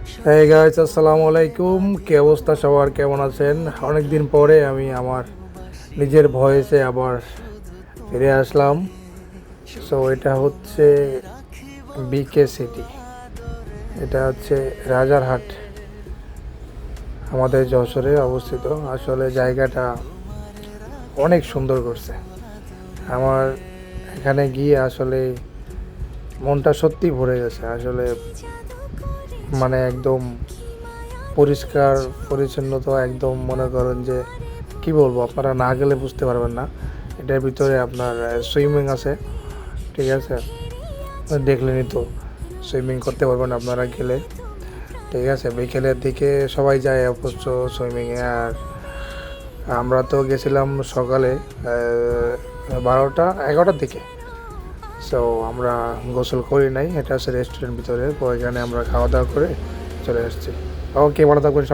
হ্যাঁ গাইস, আসসালামু আলাইকুম। কি অবস্থা সবার, কেমন আছেন? অনেক দিন পরে আমি আমার নিজের ভয়েসে আবার ফিরে আসলাম। সো এটা হচ্ছে বিকে সিটি, এটা হচ্ছে রাজারহাট, আমাদের যশোরে অবস্থিত। আসলে জায়গাটা অনেক সুন্দর করছে আমার। এখানে গিয়ে আসলে মনটা সত্যি ভরে গেছে। আসলে মানে একদম পরিষ্কার পরিচ্ছন্নতা, একদম মনে করেন যে কি বলবো, আপনারা না গেলে বুঝতে পারবেন না। এটার ভিতরে আপনার সুইমিং আছে, ঠিক আছে? দেখলেনই তো, সুইমিং করতে পারবেন আপনারা গেলে, ঠিক আছে? বিকেলের দিকে সবাই যায় অবশ্য সুইমিংয়ে। আর আমরা তো গেছিলাম সকালে 12টা 11টার দিকে। সো আমরা গোসল করি নাই, এটা হচ্ছে রেস্টুরেন্ট ভিতরে, ওইখানে আমরা খাওয়া দাওয়া করে চলে এসেছি। ওকে, ভালো থাকবেন।